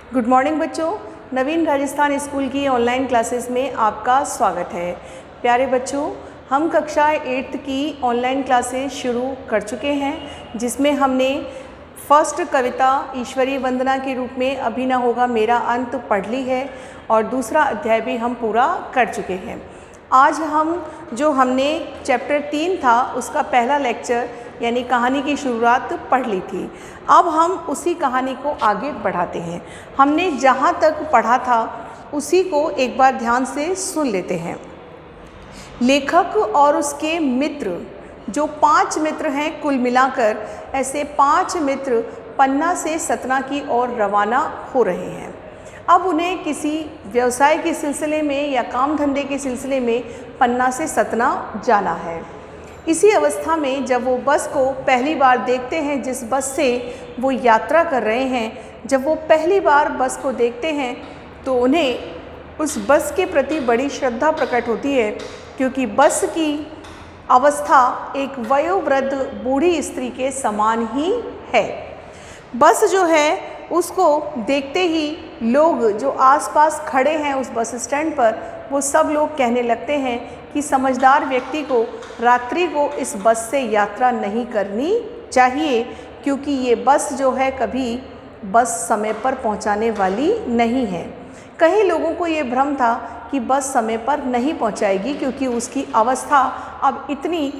Good morning बच्चों, नवीन Rajasthan school की online classes में आपका स्वागत है। प्यारे बच्चों, हम कक्षा 8th की ऑनलाइन क्लासेस शुरू कर चुके हैं, जिसमें हमने फर्स्ट कविता ईश्वरीय वंदना के रूप में अभी न होगा मेरा अंत पढ़ ली है और दूसरा अध्याय भी हम पूरा कर चुके हैं। आज हमने चैप्टर 3 था उसका पहला लेक्चर यानी कहानी की शुरुआत पढ़ ली थी। अब हम उसी कहानी को आगे बढ़ाते हैं। हमने जहाँ तक पढ़ा था उसी को एक बार ध्यान से सुन लेते हैं। लेखक और उसके मित्र, जो 5 मित्र हैं कुल मिलाकर, ऐसे 5 मित्र पन्ना से सतना की ओर रवाना हो रहे हैं। अब उन्हें किसी व्यवसाय के सिलसिले में या काम धंधे के सिलसिले में पन्ना से सतना जाना है। इसी अवस्था में जब वो बस को पहली बार देखते हैं, जिस बस से वो यात्रा कर रहे हैं, जब वो पहली बार बस को देखते हैं तो उन्हें उस बस के प्रति बड़ी श्रद्धा प्रकट होती है, क्योंकि बस की अवस्था एक वयोवृद्ध बूढ़ी स्त्री के समान ही है। बस जो है उसको देखते ही लोग जो आसपास खड़े हैं उस बस स्टैंड पर, वो सब लोग कहने लगते हैं कि समझदार व्यक्ति को रात्रि को इस बस से यात्रा नहीं करनी चाहिए, क्योंकि ये बस जो है कभी बस समय पर पहुंचाने वाली नहीं है। कई लोगों को ये भ्रम था कि बस समय पर नहीं पहुंचाएगी, क्योंकि उसकी अवस्था अब इतनी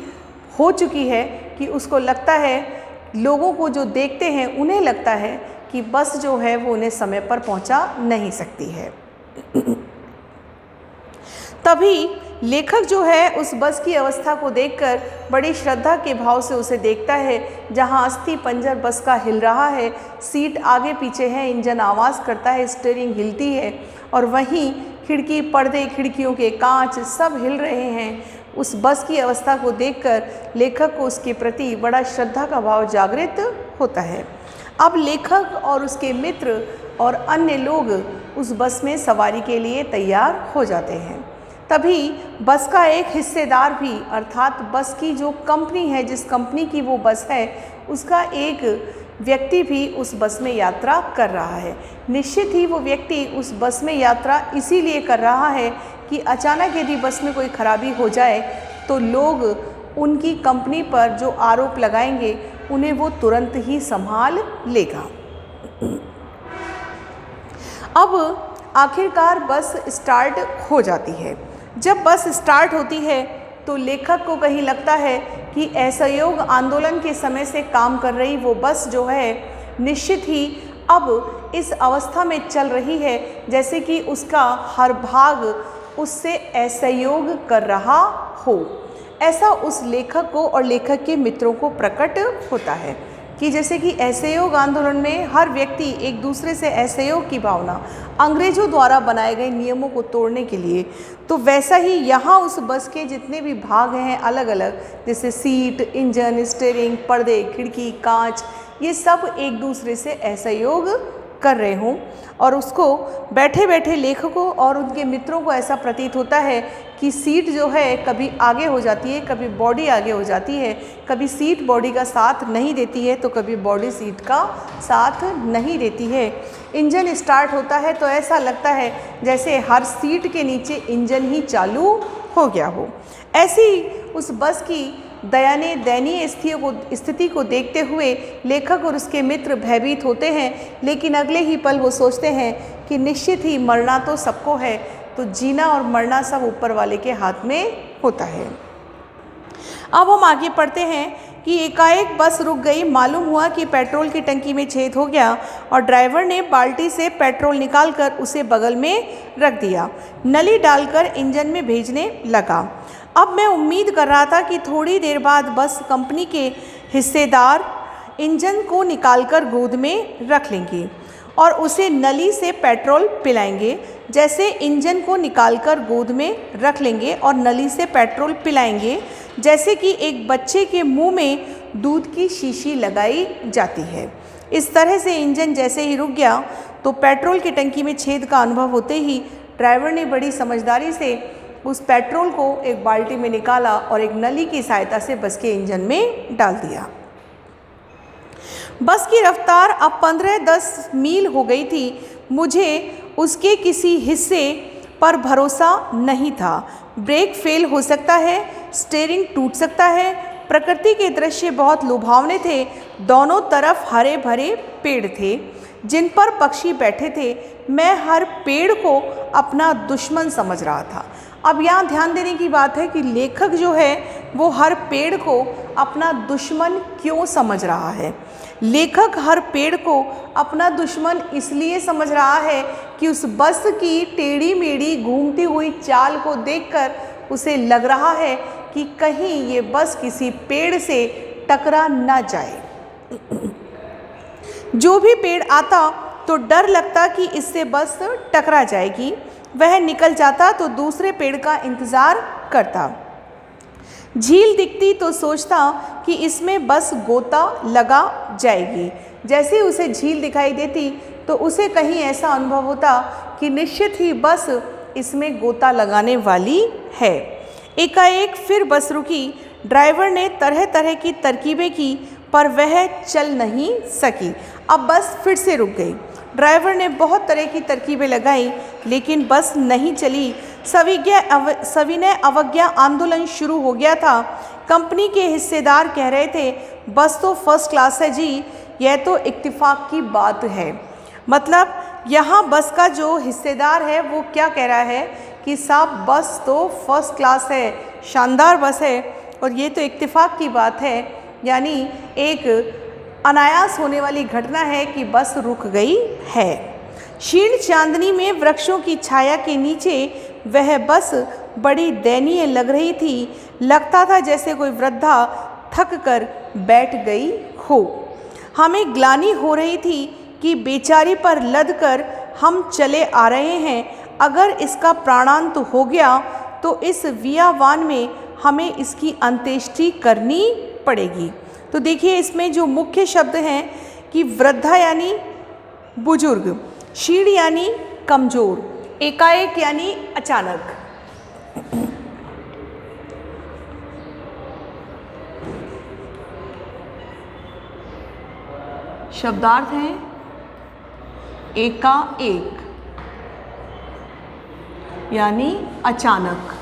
हो चुकी है कि उसको लगता है, लोगों को जो देखते हैं उन्हें लगता है कि बस जो है वो उन्हें समय पर पहुंचा नहीं सकती है। तभी लेखक जो है उस बस की अवस्था को देखकर बड़ी श्रद्धा के भाव से उसे देखता है। जहां अस्थि पंजर बस का हिल रहा है, सीट आगे पीछे है, इंजन आवाज़ करता है, स्टीयरिंग हिलती है और वहीं खिड़की, पर्दे, खिड़कियों के कांच सब हिल रहे हैं। उस बस की अवस्था को देखकर लेखक को उसके प्रति बड़ा श्रद्धा का भाव जागृत होता है। अब लेखक और उसके मित्र और अन्य लोग उस बस में सवारी के लिए तैयार हो जाते हैं। तभी बस का एक हिस्सेदार भी, अर्थात बस की जो कंपनी है, जिस कंपनी की वो बस है, उसका एक व्यक्ति भी उस बस में यात्रा कर रहा है। निश्चित ही वो व्यक्ति उस बस में यात्रा इसीलिए कर रहा है कि अचानक यदि बस में कोई खराबी हो जाए तो लोग उनकी कंपनी पर जो आरोप लगाएंगे उन्हें वो तुरंत ही संभाल लेगा। अब आखिरकार बस स्टार्ट हो जाती है। जब बस स्टार्ट होती है तो लेखक को कहीं लगता है कि असहयोग आंदोलन के समय से काम कर रही वो बस जो है निश्चित ही अब इस अवस्था में चल रही है जैसे कि उसका हर भाग उससे असहयोग कर रहा हो। ऐसा उस लेखक को और लेखक के मित्रों को प्रकट होता है कि जैसे कि असहयोग आंदोलन में हर व्यक्ति एक दूसरे से असहयोग की भावना, अंग्रेजों द्वारा बनाए गए नियमों को तोड़ने के लिए, तो वैसा ही यहाँ उस बस के जितने भी भाग हैं अलग अलग, जैसे सीट, इंजन, स्टीयरिंग, पर्दे, खिड़की, कांच, ये सब एक दूसरे से असहयोग कर रहे हों और उसको बैठे बैठे लेखकों और उनके मित्रों को ऐसा प्रतीत होता है कि सीट जो है कभी आगे हो जाती है, कभी बॉडी आगे हो जाती है, कभी सीट बॉडी का साथ नहीं देती है तो कभी बॉडी सीट का साथ नहीं देती है। इंजन स्टार्ट होता है तो ऐसा लगता है जैसे हर सीट के नीचे इंजन ही चालू हो गया हो। ऐसी उस बस की दयनीय स्थिति को देखते हुए लेखक और उसके मित्र भयभीत होते हैं, लेकिन अगले ही पल वो सोचते हैं कि निश्चित ही मरना तो सबको है, तो जीना और मरना सब ऊपर वाले के हाथ में होता है। अब हम आगे पढ़ते हैं कि एकाएक बस रुक गई। मालूम हुआ कि पेट्रोल की टंकी में छेद हो गया और ड्राइवर ने बाल्टी से पेट्रोल निकालकर उसे बगल में रख दिया, नली डालकर इंजन में भेजने लगा। अब मैं उम्मीद कर रहा था कि थोड़ी देर बाद बस कंपनी के हिस्सेदार इंजन को निकालकर गोद में रख लेंगे और उसे नली से पेट्रोल पिलाएंगे। जैसे इंजन को निकालकर गोद में रख लेंगे और नली से पेट्रोल पिलाएंगे, जैसे कि एक बच्चे के मुंह में दूध की शीशी लगाई जाती है। इस तरह से इंजन जैसे ही रुक गया तो पेट्रोल की टंकी में छेद का अनुभव होते ही ड्राइवर ने बड़ी समझदारी से उस पेट्रोल को एक बाल्टी में निकाला और एक नली की सहायता से बस के इंजन में डाल दिया। बस की रफ्तार अब 15-10 मील हो गई थी। मुझे उसके किसी हिस्से पर भरोसा नहीं था। ब्रेक फेल हो सकता है, स्टीयरिंग टूट सकता है। प्रकृति के दृश्य बहुत लुभावने थे। दोनों तरफ हरे भरे पेड़ थे जिन पर पक्षी बैठे थे। मैं हर पेड़ को अपना दुश्मन समझ रहा था। अब यहाँ ध्यान देने की बात है कि लेखक जो है वो हर पेड़ को अपना दुश्मन क्यों समझ रहा है। लेखक हर पेड़ को अपना दुश्मन इसलिए समझ रहा है कि उस बस की टेढ़ी मेढ़ी घूमती हुई चाल को देखकर उसे लग रहा है कि कहीं ये बस किसी पेड़ से टकरा न जाए। जो भी पेड़ आता तो डर लगता कि इससे बस टकरा जाएगी। वह निकल जाता तो दूसरे पेड़ का इंतज़ार करता। झील दिखती तो सोचता कि इसमें बस गोता लगा जाएगी। जैसे उसे झील दिखाई देती तो उसे कहीं ऐसा अनुभव होता कि निश्चित ही बस इसमें गोता लगाने वाली है। एकाएक फिर बस रुकी। ड्राइवर ने तरह तरह की तरकीबें की पर वह चल नहीं सकी। अब बस फिर से रुक गई। ड्राइवर ने बहुत तरह की तरकीबें लगाई लेकिन बस नहीं चली। सविनय अवज्ञा आंदोलन शुरू हो गया था। कंपनी के हिस्सेदार कह रहे थे बस तो फर्स्ट क्लास है जी, यह तो इत्तेफाक की बात है। मतलब यहाँ बस का जो हिस्सेदार है वो क्या कह रहा है कि साहब बस तो फर्स्ट क्लास है, शानदार बस है और ये तो इत्तेफाक की बात है, यानी एक अनायास होने वाली घटना है कि बस रुक गई है। क्षीण चांदनी में वृक्षों की छाया के नीचे वह बस बड़ी दयनीय लग रही थी। लगता था जैसे कोई वृद्धा थक कर बैठ गई हो। हमें ग्लानि हो रही थी कि बेचारी पर लद कर हम चले आ रहे हैं। अगर इसका प्राणांत हो गया तो इस वियावान में हमें इसकी अंत्येष्टि करनी पड़ेगी। तो देखिए इसमें जो मुख्य शब्द हैं कि वृद्धा यानी बुजुर्ग, क्षीण यानी कमज़ोर, एकाएक यानी अचानक। शब्दार्थ हैं एकाएक यानी अचानक,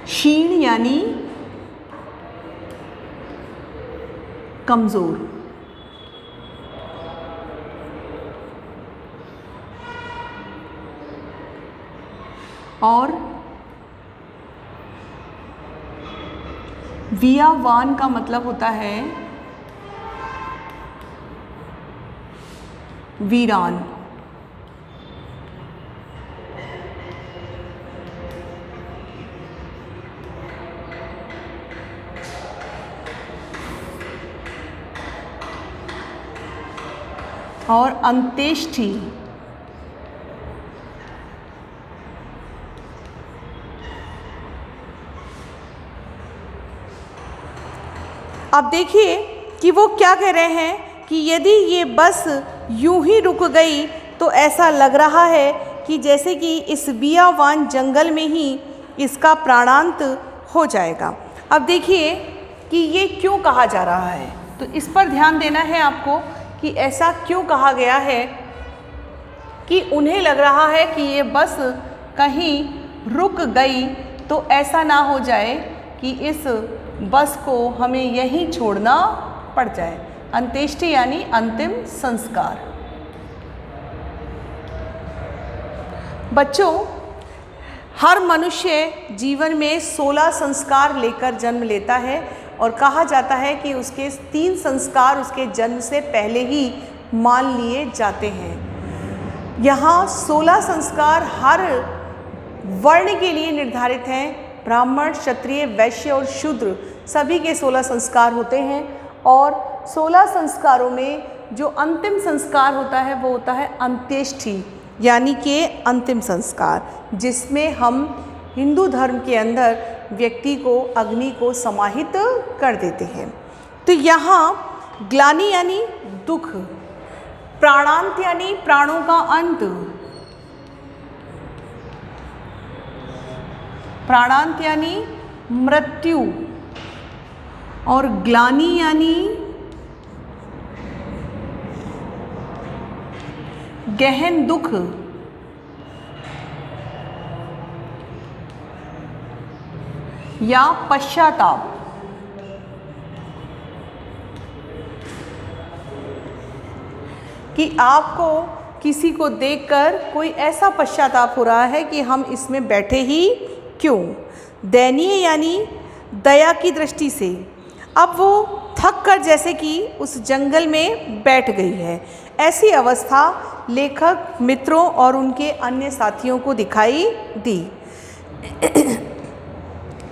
क्षीण यानी कमज़ोर, और वियावान का मतलब होता है वीरान। और अंत्येष्टि अब देखिए कि वो क्या कह रहे हैं कि यदि ये बस यूं ही रुक गई तो ऐसा लग रहा है कि जैसे कि इस बियावान जंगल में ही इसका प्राणांत हो जाएगा। अब देखिए कि ये क्यों कहा जा रहा है, तो इस पर ध्यान देना है आपको कि ऐसा क्यों कहा गया है कि उन्हें लग रहा है कि ये बस कहीं रुक गई तो ऐसा ना हो जाए कि इस बस को हमें यहीं छोड़ना पड़ जाए। अंत्येष्टि यानी अंतिम संस्कार। बच्चों, हर मनुष्य जीवन में 16 संस्कार लेकर जन्म लेता है और कहा जाता है कि उसके 3 संस्कार उसके जन्म से पहले ही मान लिए जाते हैं। यहाँ 16 संस्कार हर वर्ण के लिए निर्धारित हैं। ब्राह्मण, क्षत्रिय, वैश्य और शूद्र सभी के 16 संस्कार होते हैं और 16 संस्कारों में जो अंतिम संस्कार होता है वो होता है अंत्येष्टि यानी कि अंतिम संस्कार, जिसमें हम हिंदू धर्म के अंदर व्यक्ति को अग्नि को समाहित कर देते हैं। तो यहाँ ग्लानि यानी दुख, प्राणांत यानी प्राणों का अंत, प्राणांत यानी मृत्यु, और ग्लानि यानी गहन दुख या पश्चाताप। कि आपको किसी को देखकर कोई ऐसा पश्चाताप हो रहा है कि हम इसमें बैठे ही क्यों। दयनीय यानी दया की दृष्टि से अब वो थक कर जैसे कि उस जंगल में बैठ गई है। ऐसी अवस्था लेखक मित्रों और उनके अन्य साथियों को दिखाई दी।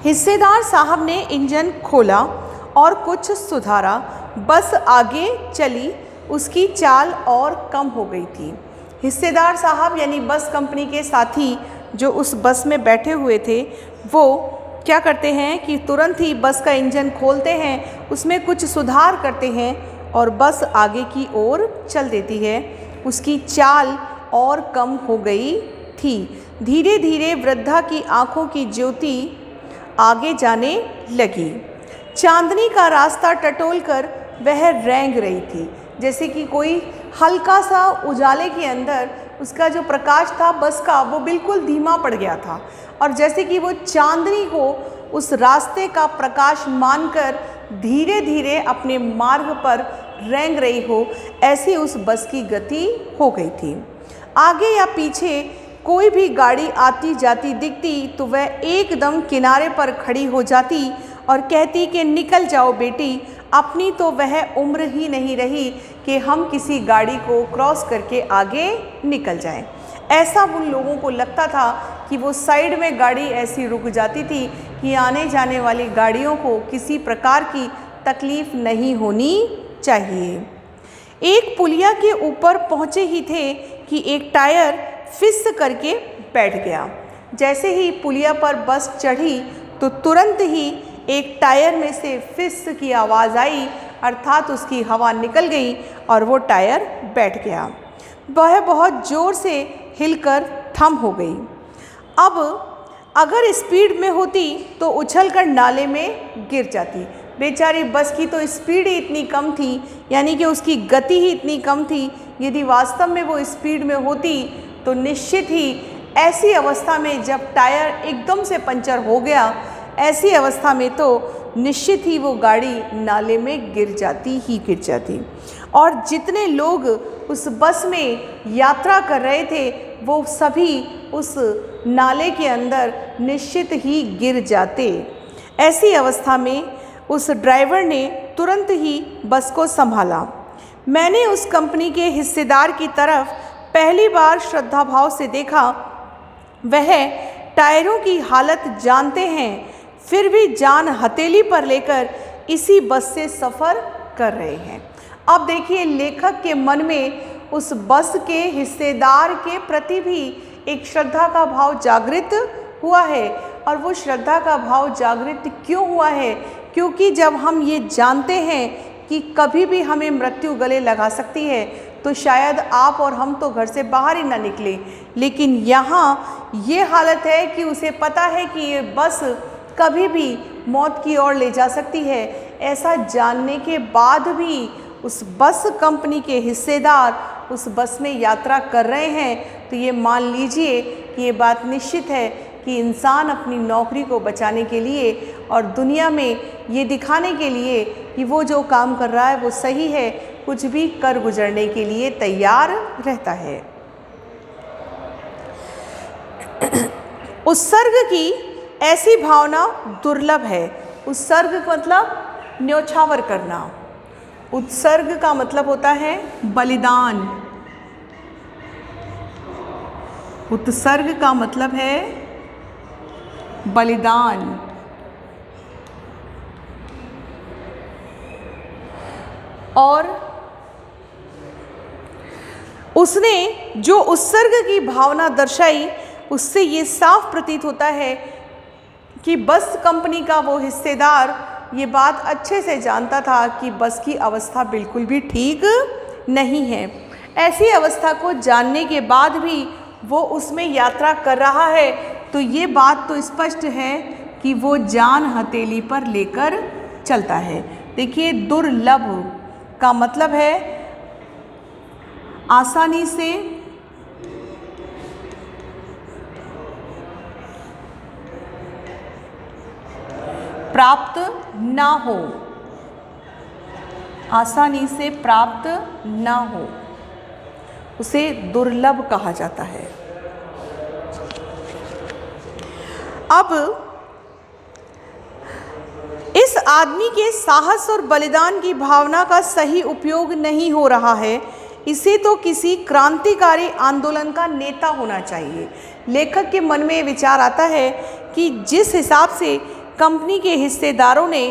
हिस्सेदार साहब ने इंजन खोला और कुछ सुधारा। बस आगे चली, उसकी चाल और कम हो गई थी। हिस्सेदार साहब यानी बस कंपनी के साथी जो उस बस में बैठे हुए थे, वो क्या करते हैं कि तुरंत ही बस का इंजन खोलते हैं, उसमें कुछ सुधार करते हैं और बस आगे की ओर चल देती है। उसकी चाल और कम हो गई थी। धीरे धीरे वृद्धा की आंखों की ज्योति आगे जाने लगी। चांदनी का रास्ता टटोलकर वह रेंग रही थी, जैसे कि कोई हल्का सा उजाले के अंदर उसका जो प्रकाश था बस का वो बिल्कुल धीमा पड़ गया था, और जैसे कि वो चांदनी को उस रास्ते का प्रकाश मानकर धीरे धीरे अपने मार्ग पर रेंग रही हो, ऐसी उस बस की गति हो गई थी। आगे या पीछे कोई भी गाड़ी आती जाती दिखती तो वह एकदम किनारे पर खड़ी हो जाती और कहती कि निकल जाओ बेटी, अपनी तो वह उम्र ही नहीं रही कि हम किसी गाड़ी को क्रॉस करके आगे निकल जाएं। ऐसा उन लोगों को लगता था कि वो साइड में गाड़ी ऐसी रुक जाती थी कि आने जाने वाली गाड़ियों को किसी प्रकार की तकलीफ नहीं होनी चाहिए। एक पुलिया के ऊपर पहुँचे ही थे कि एक टायर फिस करके बैठ गया। जैसे ही पुलिया पर बस चढ़ी तो तुरंत ही एक टायर में से फिस की आवाज़ आई, अर्थात उसकी हवा निकल गई और वो टायर बैठ गया। वह बहुत ज़ोर से हिलकर थम हो गई। अब अगर स्पीड में होती तो उछलकर नाले में गिर जाती। बेचारी बस की तो स्पीड ही इतनी कम थी, यानी कि उसकी गति ही इतनी कम थी। यदि वास्तव में वो स्पीड में होती तो निश्चित ही ऐसी अवस्था में जब टायर एकदम से पंचर हो गया, ऐसी अवस्था में तो निश्चित ही वो गाड़ी नाले में गिर जाती। और जितने लोग उस बस में यात्रा कर रहे थे वो सभी उस नाले के अंदर निश्चित ही गिर जाते। ऐसी अवस्था में उस ड्राइवर ने तुरंत ही बस को संभाला। मैंने उस कंपनी के हिस्सेदार की तरफ पहली बार श्रद्धा भाव से देखा। वह टायरों की हालत जानते हैं, फिर भी जान हथेली पर लेकर इसी बस से सफ़र कर रहे हैं। अब देखिए, लेखक के मन में उस बस के हिस्सेदार के प्रति भी एक श्रद्धा का भाव जागृत हुआ है। और वो श्रद्धा का भाव जागृत क्यों हुआ है? क्योंकि जब हम ये जानते हैं कि कभी भी हमें मृत्यु गले लगा सकती है, तो शायद आप और हम तो घर से बाहर ही ना निकले, लेकिन यहाँ ये हालत है कि उसे पता है कि ये बस कभी भी मौत की ओर ले जा सकती है। ऐसा जानने के बाद भी उस बस कंपनी के हिस्सेदार उस बस में यात्रा कर रहे हैं, तो ये मान लीजिए कि ये बात निश्चित है कि इंसान अपनी नौकरी को बचाने के लिए और दुनिया में ये दिखाने के लिए कि वो जो काम कर रहा है वो सही है, कुछ भी कर गुजरने के लिए तैयार रहता है। उत्सर्ग की ऐसी भावना दुर्लभ है। उत्सर्ग का मतलब न्योछावर करना। उत्सर्ग का मतलब होता है बलिदान। उत्सर्ग का मतलब है बलिदान। और उसने जो उत्सर्ग की भावना दर्शाई, उससे ये साफ प्रतीत होता है कि बस कंपनी का वो हिस्सेदार ये बात अच्छे से जानता था कि बस की अवस्था बिल्कुल भी ठीक नहीं है। ऐसी अवस्था को जानने के बाद भी वो उसमें यात्रा कर रहा है, तो ये बात तो स्पष्ट है कि वो जान हथेली पर लेकर चलता है। देखिए, दुर्लभ का मतलब है आसानी से प्राप्त ना हो, आसानी से प्राप्त ना हो, उसे दुर्लभ कहा जाता है। अब इस आदमी के साहस और बलिदान की भावना का सही उपयोग नहीं हो रहा है, इसे तो किसी क्रांतिकारी आंदोलन का नेता होना चाहिए। लेखक के मन में विचार आता है कि जिस हिसाब से कंपनी के हिस्सेदारों ने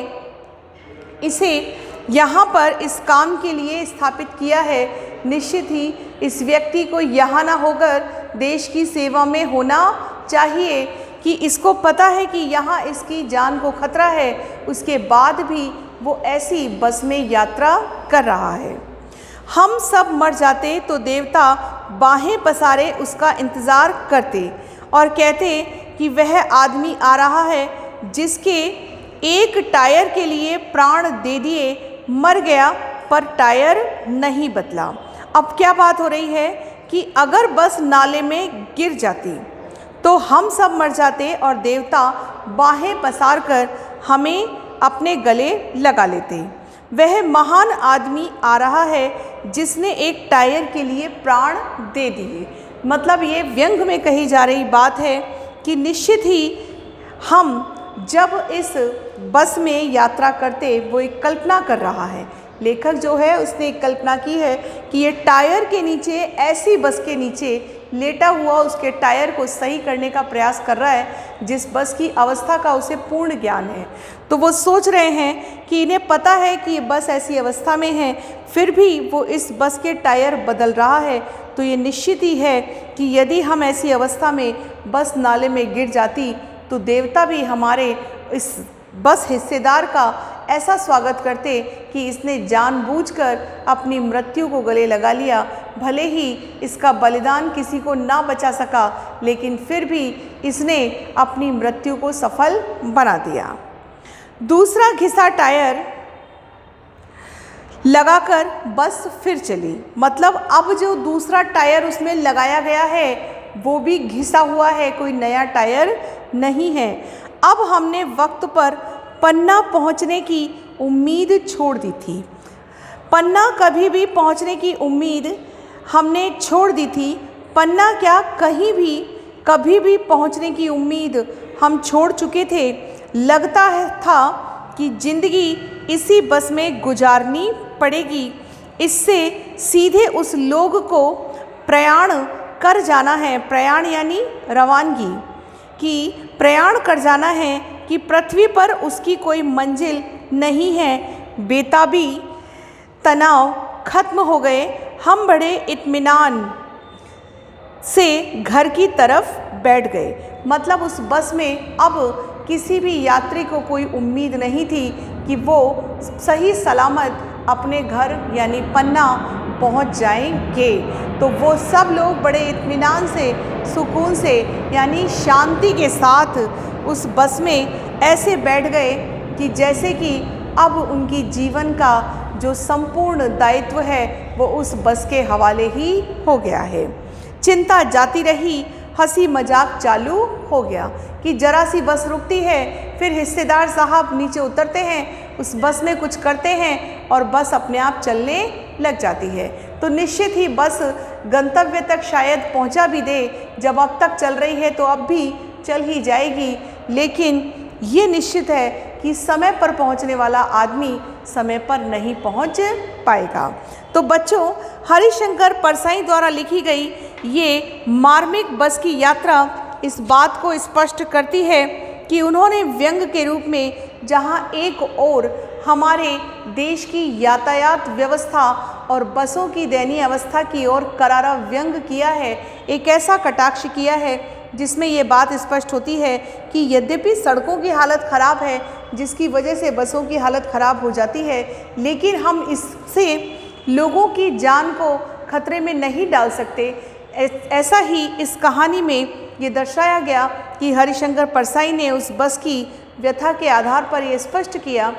इसे यहाँ पर इस काम के लिए स्थापित किया है, निश्चित ही इस व्यक्ति को यहाँ ना होकर देश की सेवा में होना चाहिए, कि इसको पता है कि यहाँ इसकी जान को खतरा है, उसके बाद भी वो ऐसी बस में यात्रा कर रहा है। हम सब मर जाते तो देवता बाहें पसारे उसका इंतज़ार करते और कहते कि वह आदमी आ रहा है जिसके एक टायर के लिए प्राण दे दिए, मर गया पर टायर नहीं बदला। अब क्या बात हो रही है कि अगर बस नाले में गिर जाती तो हम सब मर जाते और देवता बाहें पसार कर हमें अपने गले लगा लेते। वह महान आदमी आ रहा है जिसने एक टायर के लिए प्राण दे दिए। मतलब ये व्यंग में कही जा रही बात है कि निश्चित ही हम जब इस बस में यात्रा करते, वो एक कल्पना कर रहा है, लेखक जो है उसने एक कल्पना की है कि ये टायर के नीचे, ऐसी बस के नीचे लेटा हुआ उसके टायर को सही करने का प्रयास कर रहा है जिस बस की अवस्था का उसे पूर्ण ज्ञान है। तो वो सोच रहे हैं कि इन्हें पता है कि ये बस ऐसी अवस्था में है, फिर भी वो इस बस के टायर बदल रहा है। तो ये निश्चित ही है कि यदि हम ऐसी अवस्था में बस नाले में गिर जाती तो देवता भी हमारे इस बस हिस्सेदार का ऐसा स्वागत करते कि इसने जानबूझकर अपनी मृत्यु को गले लगा लिया। भले ही इसका बलिदान किसी को ना बचा सका, लेकिन फिर भी इसने अपनी मृत्यु को सफल बना दिया। दूसरा घिसा टायर लगाकर बस फिर चली। मतलब अब जो दूसरा टायर उसमें लगाया गया है वो भी घिसा हुआ है, कोई नया टायर नहीं है। अब हमने वक्त पर पन्ना पहुंचने की उम्मीद छोड़ दी थी। पन्ना कभी भी पहुंचने की उम्मीद हमने छोड़ दी थी। पन्ना क्या, कहीं भी कभी भी पहुंचने की उम्मीद हम छोड़ चुके थे। लगता था कि ज़िंदगी इसी बस में गुजारनी पड़ेगी। इससे सीधे उस लोग को प्रयाण कर जाना है। प्रयाण यानी रवानगी, कि प्रयाण कर जाना है कि पृथ्वी पर उसकी कोई मंजिल नहीं है। बेताबी तनाव खत्म हो गए। हम बड़े इत्मीनान से घर की तरफ बैठ गए। मतलब उस बस में अब किसी भी यात्री को कोई उम्मीद नहीं थी कि वो सही सलामत अपने घर यानी पन्ना पहुंच जाएंगे। तो वो सब लोग बड़े इत्मीनान से, सुकून से यानी शांति के साथ उस बस में ऐसे बैठ गए कि जैसे कि अब उनकी जीवन का जो संपूर्ण दायित्व है वो उस बस के हवाले ही हो गया है। चिंता जाती रही, हंसी मजाक चालू हो गया कि जरा सी बस रुकती है, फिर हिस्सेदार साहब नीचे उतरते हैं, उस बस में कुछ करते हैं और बस अपने आप चलने लग जाती है। तो निश्चित ही बस गंतव्य तक शायद पहुंचा भी दे। जब अब तक चल रही है तो अब भी चल ही जाएगी, लेकिन ये निश्चित है कि समय पर पहुंचने वाला आदमी समय पर नहीं पहुंच पाएगा। तो बच्चों, हरिशंकर परसाई द्वारा लिखी गई ये मार्मिक बस की यात्रा इस बात को स्पष्ट करती है कि उन्होंने व्यंग के रूप में जहां एक ओर हमारे देश की यातायात व्यवस्था और बसों की दयनीय अवस्था की ओर करारा व्यंग किया है, एक ऐसा कटाक्ष किया है जिसमें ये बात स्पष्ट होती है कि यद्यपि सड़कों की हालत ख़राब है जिसकी वजह से बसों की हालत ख़राब हो जाती है, लेकिन हम इससे लोगों की जान को खतरे में नहीं डाल सकते। ऐसा ही इस कहानी में ये दर्शाया गया कि हरिशंकर परसाई ने उस बस की व्यथा के आधार पर यह स्पष्ट किया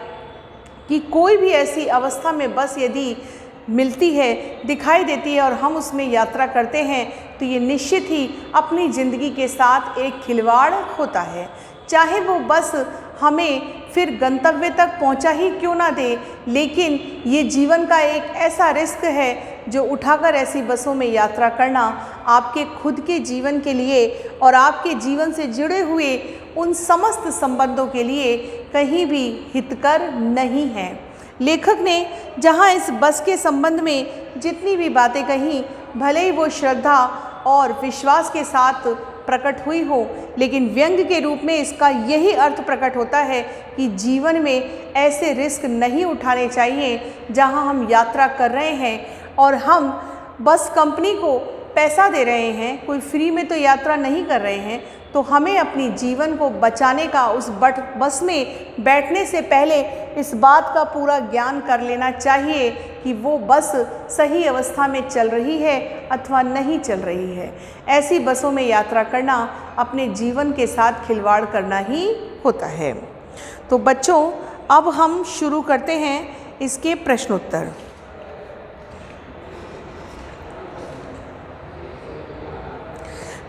कि कोई भी ऐसी अवस्था में बस यदि मिलती है, दिखाई देती है और हम उसमें यात्रा करते हैं तो ये निश्चित ही अपनी ज़िंदगी के साथ एक खिलवाड़ होता है। चाहे वो बस हमें फिर गंतव्य तक पहुंचा ही क्यों ना दे, लेकिन ये जीवन का एक ऐसा रिस्क है जो उठाकर ऐसी बसों में यात्रा करना आपके खुद के जीवन के लिए और आपके जीवन से जुड़े हुए उन समस्त संबंधों के लिए कहीं भी हितकर नहीं है। लेखक ने जहाँ इस बस के संबंध में जितनी भी बातें कही, भले ही वो श्रद्धा और विश्वास के साथ प्रकट हुई हो, लेकिन व्यंग्य के रूप में इसका यही अर्थ प्रकट होता है कि जीवन में ऐसे रिस्क नहीं उठाने चाहिए जहां हम यात्रा कर रहे हैं और हम बस कंपनी को पैसा दे रहे हैं, कोई फ्री में तो यात्रा नहीं कर रहे हैं। तो हमें अपनी जीवन को बचाने का उस बस में बैठने से पहले इस बात का पूरा ज्ञान कर लेना चाहिए कि वो बस सही अवस्था में चल रही है अथवा नहीं चल रही है। ऐसी बसों में यात्रा करना अपने जीवन के साथ खिलवाड़ करना ही होता है। तो बच्चों, अब हम शुरू करते हैं इसके प्रश्नोत्तर।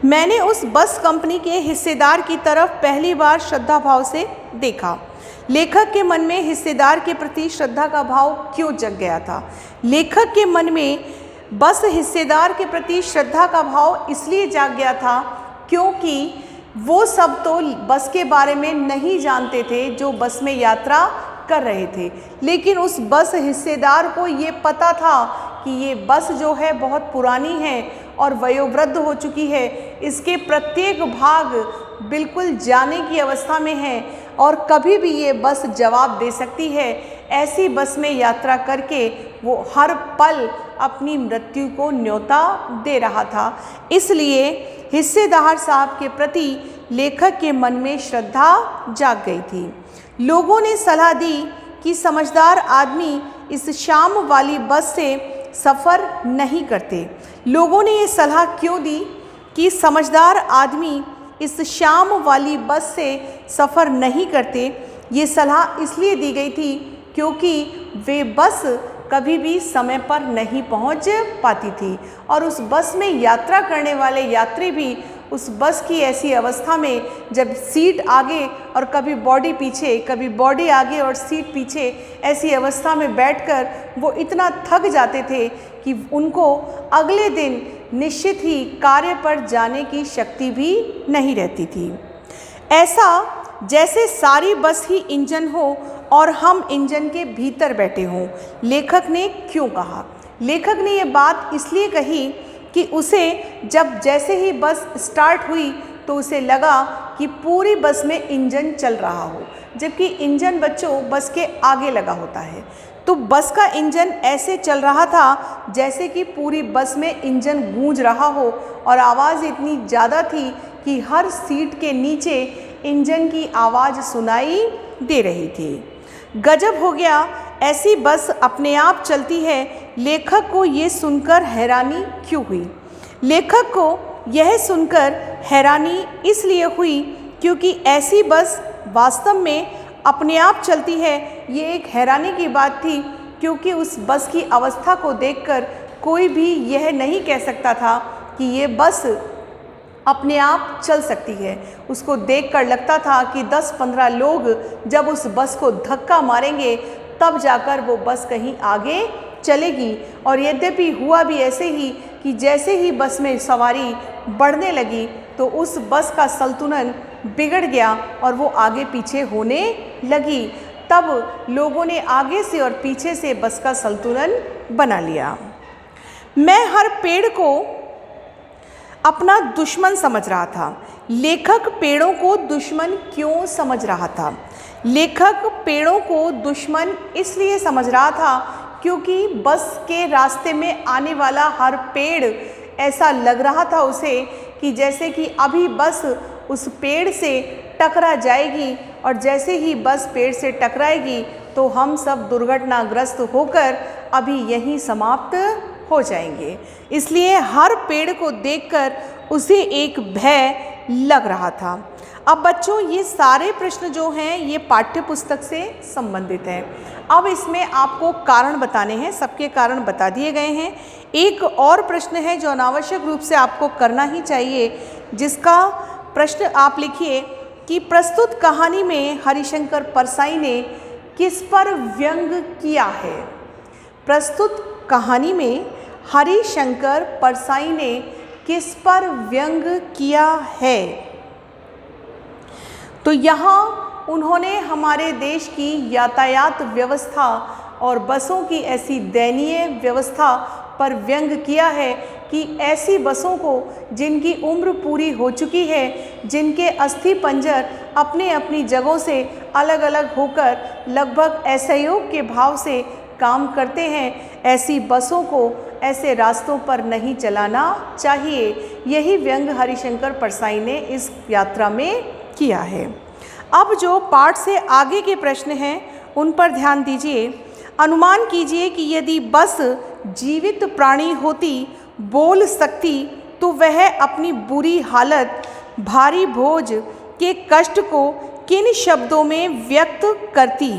मैंने उस बस कंपनी के हिस्सेदार की तरफ पहली बार श्रद्धा भाव से देखा। लेखक के मन में हिस्सेदार के प्रति श्रद्धा का भाव क्यों जग गया था? लेखक के मन में बस हिस्सेदार के प्रति श्रद्धा का भाव इसलिए जाग गया था क्योंकि वो सब तो बस के बारे में नहीं जानते थे जो बस में यात्रा कर रहे थे, लेकिन उस बस हिस्सेदार को ये पता था कि ये बस जो है बहुत पुरानी है और वयोवृद्ध हो चुकी है, इसके प्रत्येक भाग बिल्कुल जाने की अवस्था में है और कभी भी ये बस जवाब दे सकती है। ऐसी बस में यात्रा करके वो हर पल अपनी मृत्यु को न्योता दे रहा था। इसलिए हिस्सेदार साहब के प्रति लेखक के मन में श्रद्धा जाग गई थी। लोगों ने सलाह दी कि समझदार आदमी इस शाम वाली बस से सफ़र नहीं करते। लोगों ने ये सलाह क्यों दी कि समझदार आदमी इस शाम वाली बस से सफ़र नहीं करते? ये सलाह इसलिए दी गई थी क्योंकि वे बस कभी भी समय पर नहीं पहुंच पाती थी और उस बस में यात्रा करने वाले यात्री भी उस बस की ऐसी अवस्था में जब सीट आगे और कभी बॉडी पीछे, कभी बॉडी आगे और सीट पीछे, ऐसी अवस्था में बैठकर वो इतना थक जाते थे कि उनको अगले दिन निश्चित ही कार्य पर जाने की शक्ति भी नहीं रहती थी। ऐसा जैसे सारी बस ही इंजन हो और हम इंजन के भीतर बैठे हों। लेखक ने क्यों कहा? लेखक ने ये बात इसलिए कही कि उसे जब जैसे ही बस स्टार्ट हुई तो उसे लगा कि पूरी बस में इंजन चल रहा हो, जबकि इंजन बच्चों बस के आगे लगा होता है। तो बस का इंजन ऐसे चल रहा था जैसे कि पूरी बस में इंजन गूंज रहा हो और आवाज़ इतनी ज़्यादा थी कि हर सीट के नीचे इंजन की आवाज़ सुनाई दे रही थी। गजब हो गया, ऐसी बस अपने आप चलती है। लेखक को ये सुनकर हैरानी क्यों हुई? लेखक को यह सुनकर हैरानी इसलिए हुई क्योंकि ऐसी बस वास्तव में अपने आप चलती है। ये एक हैरानी की बात थी क्योंकि उस बस की अवस्था को देखकर कोई भी यह नहीं कह सकता था कि ये बस अपने आप चल सकती है। उसको देखकर लगता था कि 10-15 लोग जब उस बस को धक्का मारेंगे तब जाकर वो बस कहीं आगे चलेगी। और यद्यपि हुआ भी ऐसे ही कि जैसे ही बस में सवारी बढ़ने लगी तो उस बस का संतुलन बिगड़ गया और वो आगे पीछे होने लगी। तब लोगों ने आगे से और पीछे से बस का संतुलन बना लिया। मैं हर पेड़ को अपना दुश्मन समझ रहा था। लेखक पेड़ों को दुश्मन क्यों समझ रहा था? लेखक पेड़ों को दुश्मन इसलिए समझ रहा था क्योंकि बस के रास्ते में आने वाला हर पेड़ ऐसा लग रहा था उसे कि जैसे कि अभी बस उस पेड़ से टकरा जाएगी और जैसे ही बस पेड़ से टकराएगी तो हम सब दुर्घटनाग्रस्त होकर अभी यहीं समाप्त हो जाएंगे। इसलिए हर पेड़ को देखकर उसे एक भय लग रहा था। अब बच्चों, ये सारे प्रश्न जो हैं ये पाठ्य पुस्तक से संबंधित हैं। अब इसमें आपको कारण बताने हैं, सबके कारण बता दिए गए हैं। एक और प्रश्न है जो अनावश्यक रूप से आपको करना ही चाहिए, जिसका प्रश्न आप लिखिए कि प्रस्तुत कहानी में हरिशंकर परसाई ने किस पर व्यंग किया है। प्रस्तुत कहानी में हरिशंकर परसाई ने किस पर व्यंग किया है। तो यहाँ उन्होंने हमारे देश की यातायात व्यवस्था और बसों की ऐसी दयनीय व्यवस्था पर व्यंग किया है कि ऐसी बसों को जिनकी उम्र पूरी हो चुकी है, जिनके अस्थि पंजर अपने अपनी जगहों से अलग अलग होकर लगभग असहयोग के भाव से काम करते हैं, ऐसी बसों को ऐसे रास्तों पर नहीं चलाना चाहिए। यही व्यंग हरिशंकर परसाई ने इस यात्रा में किया है। अब जो पाठ से आगे के प्रश्न हैं उन पर ध्यान दीजिए। अनुमान कीजिए कि यदि बस जीवित प्राणी होती, बोल सकती, तो वह अपनी बुरी हालत, भारी बोझ के कष्ट को किन शब्दों में व्यक्त करती।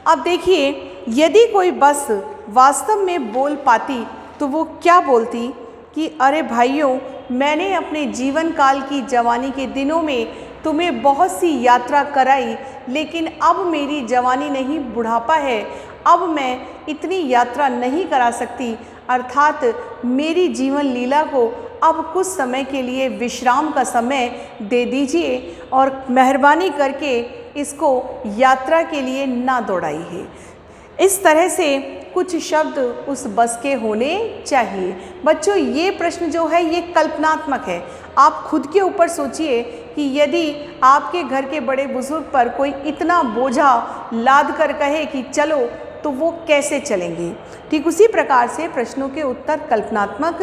अब देखिए, यदि कोई बस वास्तव में बोल पाती तो वो क्या बोलती कि अरे भाइयों, मैंने अपने जीवन काल की जवानी के दिनों में तुम्हें बहुत सी यात्रा कराई, लेकिन अब मेरी जवानी नहीं, बुढ़ापा है, अब मैं इतनी यात्रा नहीं करा सकती, अर्थात मेरी जीवन लीला को अब कुछ समय के लिए विश्राम का समय दे दीजिए और मेहरबानी करके इसको यात्रा के लिए ना दौड़ाइए। इस तरह से कुछ शब्द उस बस के होने चाहिए। बच्चों, ये प्रश्न जो है ये कल्पनात्मक है। आप खुद के ऊपर सोचिए कि यदि आपके घर के बड़े बुजुर्ग पर कोई इतना बोझा लाद कर कहे कि चलो, तो वो कैसे चलेंगे। ठीक उसी प्रकार से प्रश्नों के उत्तर कल्पनात्मक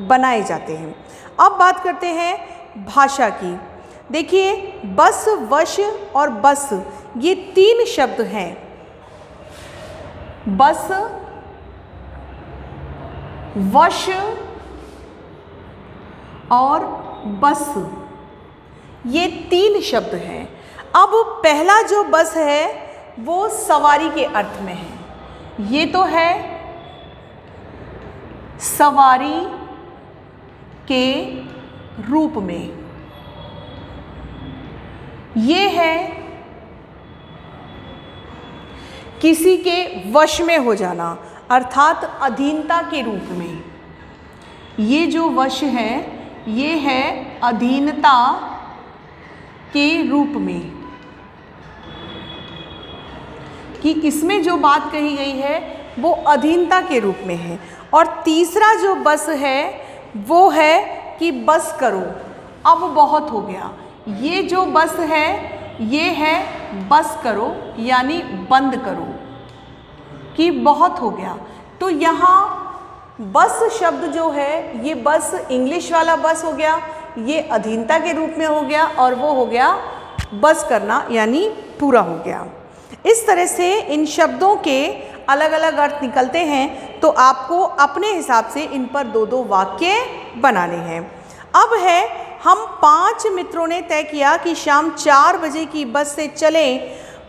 बनाए जाते हैं। अब बात करते हैं भाषा की। देखिए, बस, वश और बस, ये तीन शब्द हैं। बस, वश और बस, ये तीन शब्द हैं। अब पहला जो बस है वो सवारी के अर्थ में है। ये तो है सवारी के रूप में, ये है किसी के वश में हो जाना, अर्थात अधीनता के रूप में। ये जो वश है ये है अधीनता के रूप में, कि इसमें जो बात कही गई है वो अधीनता के रूप में है। और तीसरा जो बस है वो है कि बस करो, अब बहुत हो गया। ये जो बस है ये है बस करो, यानी बंद करो, कि बहुत हो गया। तो यहाँ बस शब्द जो है ये बस इंग्लिश वाला बस हो गया, ये अधीनता के रूप में हो गया, और वो हो गया बस करना, यानी पूरा हो गया। इस तरह से इन शब्दों के अलग अलग अर्थ निकलते हैं, तो आपको अपने हिसाब से इन पर दो दो वाक्य बनाने हैं। अब है, हम 5 मित्रों ने तय किया कि शाम 4 बजे की बस से चलें।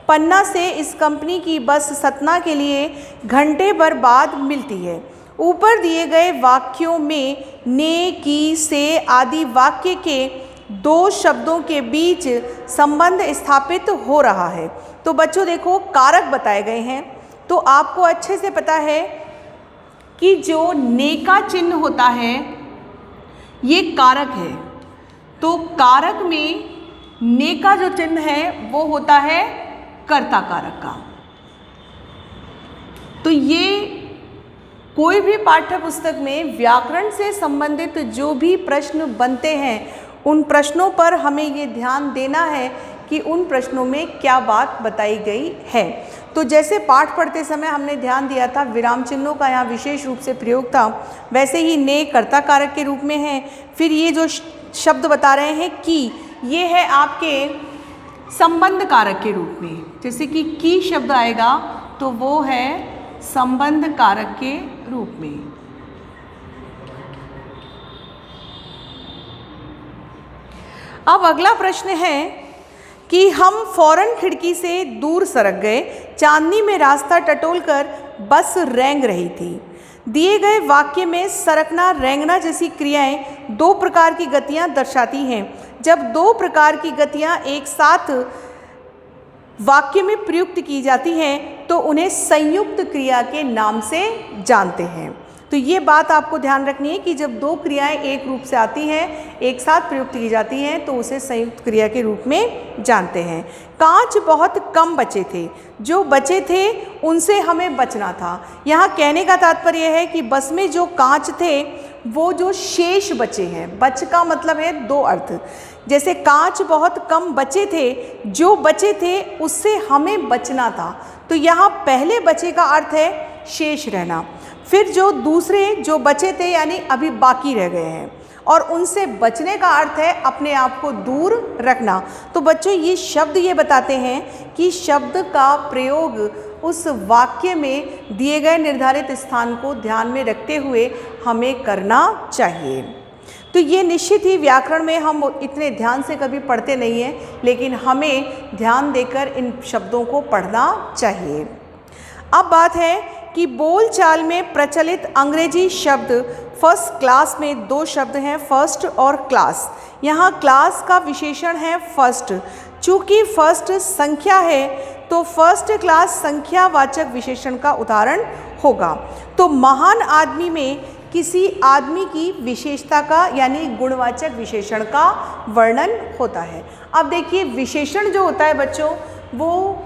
पन्ना से इस कंपनी की बस सतना के लिए घंटे भर बाद मिलती है। ऊपर दिए गए वाक्यों में ने, की, से आदि वाक्य के 2 शब्दों के बीच संबंध स्थापित हो रहा है। तो बच्चों देखो, कारक बताए गए हैं, तो आपको अच्छे से पता है कि जो ने का चिन्ह होता है ये कारक है। तो कारक में ने का जो चिन्ह है वो होता है कर्ता कारक का। तो ये कोई भी पाठ्य पुस्तक में व्याकरण से संबंधित जो भी प्रश्न बनते हैं उन प्रश्नों पर हमें ये ध्यान देना है कि उन प्रश्नों में क्या बात बताई गई है। तो जैसे पाठ पढ़ते समय हमने ध्यान दिया था विराम चिन्हों का यहाँ विशेष रूप से प्रयोग था, वैसे ही ने कर्ता कारक के रूप में है। फिर ये जो शब्द बता रहे हैं कि, ये है आपके संबंध कारक के रूप में। जैसे कि की शब्द आएगा तो वो है संबंध कारक के रूप में। अब अगला प्रश्न है कि हम फौरन खिड़की से दूर सरक गए। चांदनी में रास्ता टटोलकर बस रेंग रही थी। दिए गए वाक्य में सरकना, रेंगना जैसी क्रियाएं 2 प्रकार की गतियां दर्शाती हैं। जब दो प्रकार की गतियाँ एक साथ वाक्य में प्रयुक्त की जाती हैं तो उन्हें संयुक्त क्रिया के नाम से जानते हैं। तो ये बात आपको ध्यान रखनी है कि जब दो क्रियाएं एक रूप से आती हैं, एक साथ प्रयुक्त की जाती हैं, तो उसे संयुक्त क्रिया के रूप में जानते हैं। कांच बहुत कम बचे थे, जो बचे थे उनसे हमें बचना था। यहाँ कहने का तात्पर्य है कि बस में जो कांच थे वो जो शेष बचे हैं, बच का मतलब है दो अर्थ। जैसे कांच बहुत कम बचे थे, जो बचे थे उससे हमें बचना था। तो यहाँ पहले बचे का अर्थ है शेष रहना, फिर जो दूसरे जो बचे थे यानी अभी बाकी रह गए हैं, और उनसे बचने का अर्थ है अपने आप को दूर रखना। तो बच्चों ये शब्द ये बताते हैं कि शब्द का प्रयोग उस वाक्य में दिए गए निर्धारित स्थान को ध्यान में रखते हुए हमें करना चाहिए। तो ये निश्चित ही व्याकरण में हम इतने ध्यान से कभी पढ़ते नहीं हैं, लेकिन हमें ध्यान देकर इन शब्दों को पढ़ना चाहिए। अब बात है कि बोलचाल में प्रचलित अंग्रेजी शब्द फर्स्ट क्लास में दो शब्द हैं, फर्स्ट और क्लास। यहाँ क्लास का विशेषण है फर्स्ट। चूँकि फर्स्ट संख्या है तो फर्स्ट क्लास संख्यावाचक विशेषण का उदाहरण होगा। तो महान आदमी में किसी आदमी की विशेषता का यानी गुणवाचक विशेषण का वर्णन होता है। अब देखिए विशेषण जो होता है बच्चों, वो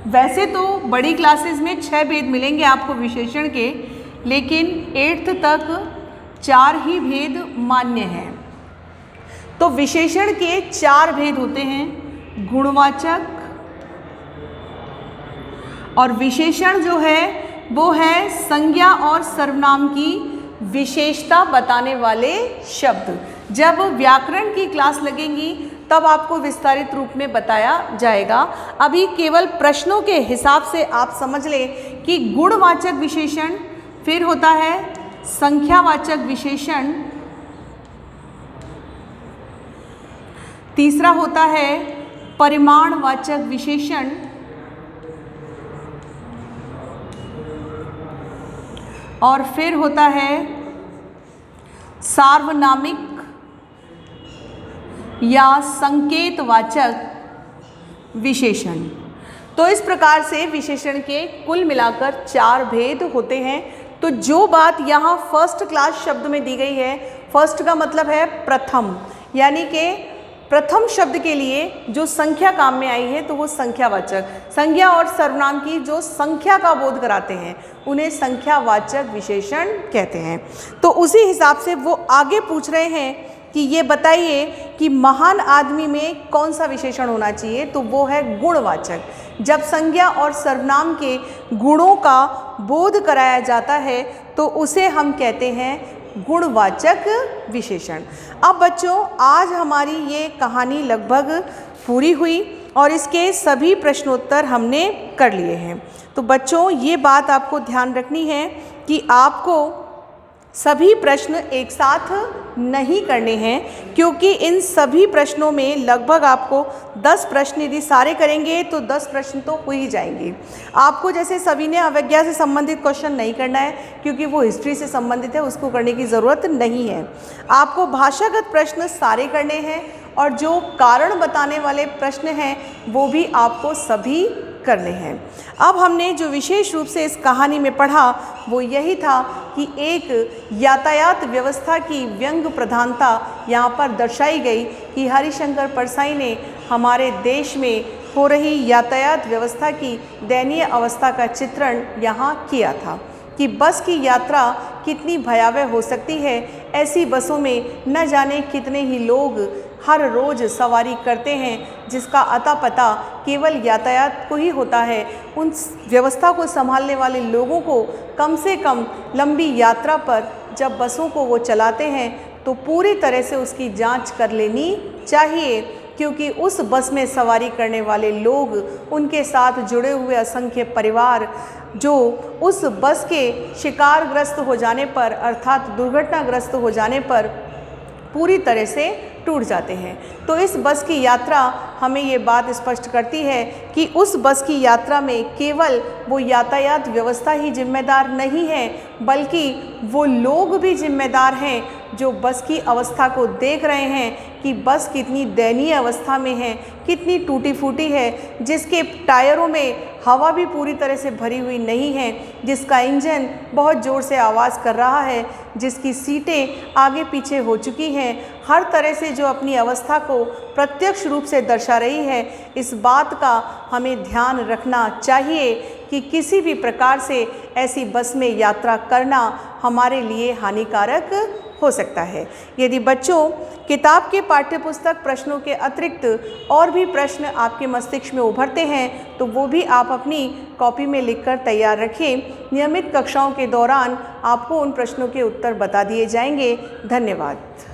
वैसे तो बड़ी क्लासेस में 6 भेद मिलेंगे आपको विशेषण के, लेकिन 8th तक 4 ही भेद मान्य हैं। तो विशेषण के 4 भेद होते हैं, गुणवाचक, और विशेषण जो है वो है संज्ञा और सर्वनाम की विशेषता बताने वाले शब्द। जब व्याकरण की क्लास लगेंगी तब आपको विस्तारित रूप में बताया जाएगा। अभी केवल प्रश्नों के हिसाब से आप समझ लें कि गुणवाचक विशेषण, फिर होता है संख्यावाचक विशेषण, तीसरा होता है परिमाणवाचक विशेषण, और फिर होता है सार्वनामिक या संकेतवाचक विशेषण। तो इस प्रकार से विशेषण के कुल मिलाकर 4 भेद होते हैं। तो जो बात यहाँ फर्स्ट क्लास शब्द में दी गई है, फर्स्ट का मतलब है प्रथम, यानी कि प्रथम शब्द के लिए जो संख्या काम में आई है तो वो संख्यावाचक, संज्ञा और सर्वनाम की जो संख्या का बोध कराते हैं उन्हें संख्यावाचक विशेषण कहते हैं। तो उसी हिसाब से वो आगे पूछ रहे हैं कि ये बताइए कि महान आदमी में कौन सा विशेषण होना चाहिए, तो वो है गुणवाचक। जब संज्ञा और सर्वनाम के गुणों का बोध कराया जाता है तो उसे हम कहते हैं गुणवाचक विशेषण। अब बच्चों आज हमारी ये कहानी लगभग पूरी हुई और इसके सभी प्रश्नोत्तर हमने कर लिए हैं। तो बच्चों ये बात आपको ध्यान रखनी है कि आपको सभी प्रश्न एक साथ नहीं करने हैं, क्योंकि इन सभी प्रश्नों में लगभग आपको 10 प्रश्न यदि सारे करेंगे तो 10 प्रश्न तो हो ही जाएंगे। आपको जैसे सभी ने अवज्ञा से संबंधित क्वेश्चन नहीं करना है, क्योंकि वो हिस्ट्री से संबंधित है, उसको करने की ज़रूरत नहीं है। आपको भाषागत प्रश्न सारे करने हैं और जो कारण बताने वाले प्रश्न हैं वो भी आपको सभी करने हैं। अब हमने जो विशेष रूप से इस कहानी में पढ़ा वो यही था कि एक यातायात व्यवस्था की व्यंग्य प्रधानता यहाँ पर दर्शाई गई कि हरिशंकर परसाई ने हमारे देश में हो रही यातायात व्यवस्था की दयनीय अवस्था का चित्रण यहाँ किया था कि बस की यात्रा कितनी भयावह हो सकती है। ऐसी बसों में न जाने कितने ही लोग हर रोज़ सवारी करते हैं, जिसका अता पता केवल यातायात को ही होता है। उन व्यवस्था को संभालने वाले लोगों को कम से कम लंबी यात्रा पर जब बसों को वो चलाते हैं तो पूरी तरह से उसकी जांच कर लेनी चाहिए, क्योंकि उस बस में सवारी करने वाले लोग, उनके साथ जुड़े हुए असंख्य परिवार जो उस बस के शिकारग्रस्त हो जाने पर अर्थात दुर्घटनाग्रस्त हो जाने पर पूरी तरह से टूट जाते हैं। तो इस बस की यात्रा हमें ये बात स्पष्ट करती है कि उस बस की यात्रा में केवल वो यातायात व्यवस्था ही जिम्मेदार नहीं है, बल्कि वो लोग भी जिम्मेदार हैं जो बस की अवस्था को देख रहे हैं कि बस कितनी दयनीय अवस्था में है, कितनी टूटी फूटी है, जिसके टायरों में हवा भी पूरी तरह से भरी हुई नहीं है, जिसका इंजन बहुत ज़ोर से आवाज़ कर रहा है, जिसकी सीटें आगे पीछे हो चुकी हैं, हर तरह से जो अपनी अवस्था को प्रत्यक्ष रूप से दर्शा रही है। इस बात का हमें ध्यान रखना चाहिए कि किसी भी प्रकार से ऐसी बस में यात्रा करना हमारे लिए हानिकारक हो सकता है। यदि बच्चों किताब के पाठ्यपुस्तक प्रश्नों के अतिरिक्त और भी प्रश्न आपके मस्तिष्क में उभरते हैं तो वो भी आप अपनी कॉपी में लिखकर तैयार रखें। नियमित कक्षाओं के दौरान आपको उन प्रश्नों के उत्तर बता दिए जाएंगे। धन्यवाद।